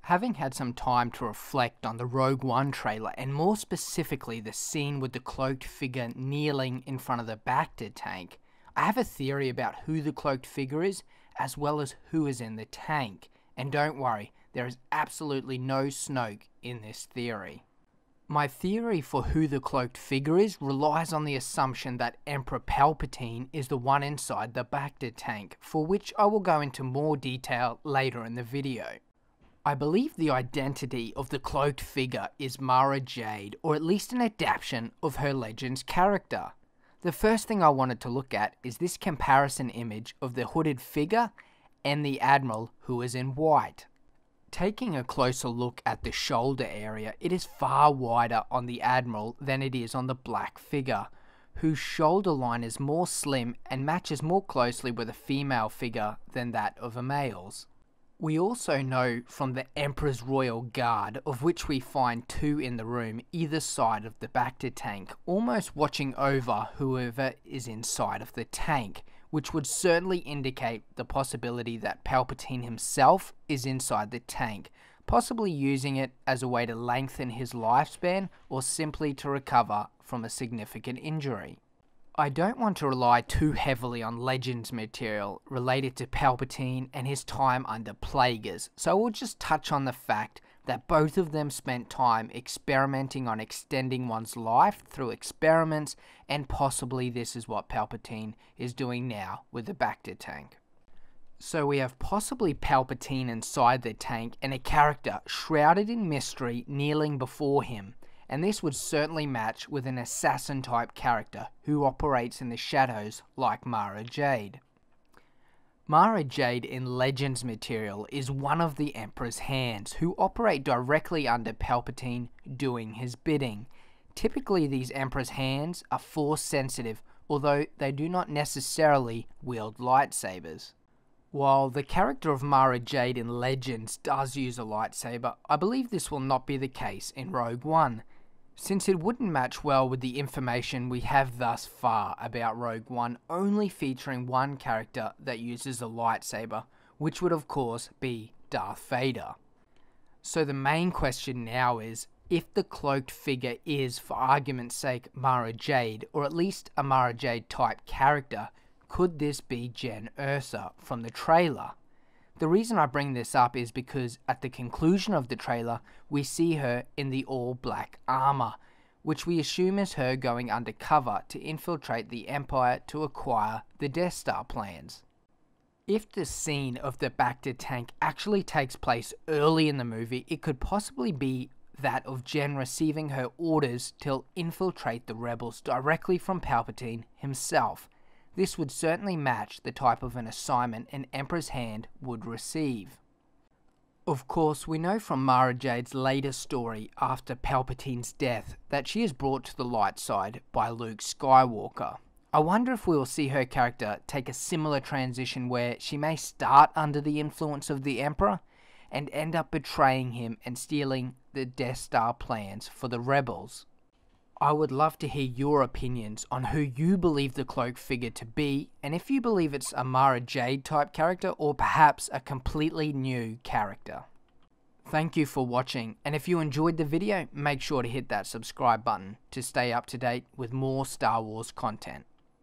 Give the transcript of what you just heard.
Having had some time to reflect on the Rogue One trailer, and more specifically the scene with the cloaked figure kneeling in front of the Bacta Tank, I have a theory about who the cloaked figure is, as well as who is in the tank. And don't worry, there is absolutely no Snoke in this theory. My theory for who the cloaked figure is relies on the assumption that Emperor Palpatine is the one inside the Bacta Tank, for which I will go into more detail later in the video. I believe the identity of the cloaked figure is Mara Jade, or at least an adaptation of her Legends character. The first thing I wanted to look at is this comparison image of the hooded figure and the Admiral who is in white. Taking a closer look at the shoulder area, it is far wider on the Admiral than it is on the black figure, whose shoulder line is more slim and matches more closely with a female figure than that of a male's. We also know from the Emperor's Royal Guard, of which we find two in the room either side of the Bacta Tank, almost watching over whoever is inside of the tank, which would certainly indicate the possibility that Palpatine himself is inside the tank, possibly using it as a way to lengthen his lifespan or simply to recover from a significant injury. I don't want to rely too heavily on Legends material related to Palpatine and his time under Plagueis, so we'll just touch on the fact that both of them spent time experimenting on extending one's life through experiments, and possibly this is what Palpatine is doing now with the Bacta Tank. So we have possibly Palpatine inside the tank and a character shrouded in mystery kneeling before him. And this would certainly match with an assassin type character who operates in the shadows like Mara Jade. Mara Jade in Legends material is one of the Emperor's hands who operate directly under Palpatine doing his bidding. Typically these Emperor's hands are force sensitive, although they do not necessarily wield lightsabers. While the character of Mara Jade in Legends does use a lightsaber, I believe this will not be the case in Rogue One, since it wouldn't match well with the information we have thus far about Rogue One only featuring one character that uses a lightsaber, which would of course be Darth Vader. So the main question now is, if the cloaked figure is, for argument's sake, Mara Jade, or at least a Mara Jade type character, could this be Jyn Erso from the trailer? The reason I bring this up is because at the conclusion of the trailer, we see her in the all-black armor, which we assume is her going undercover to infiltrate the Empire to acquire the Death Star plans. If the scene of the Bacta Tank actually takes place early in the movie, it could possibly be that of Jyn receiving her orders to infiltrate the rebels directly from Palpatine himself. This would certainly match the type of an assignment an Emperor's hand would receive. Of course, we know from Mara Jade's later story after Palpatine's death that she is brought to the light side by Luke Skywalker. I wonder if we will see her character take a similar transition where she may start under the influence of the Emperor and end up betraying him and stealing the Death Star plans for the rebels. I would love to hear your opinions on who you believe the cloaked figure to be, and if you believe it's a Mara Jade type character or perhaps a completely new character. Thank you for watching, and if you enjoyed the video, make sure to hit that subscribe button to stay up to date with more Star Wars content.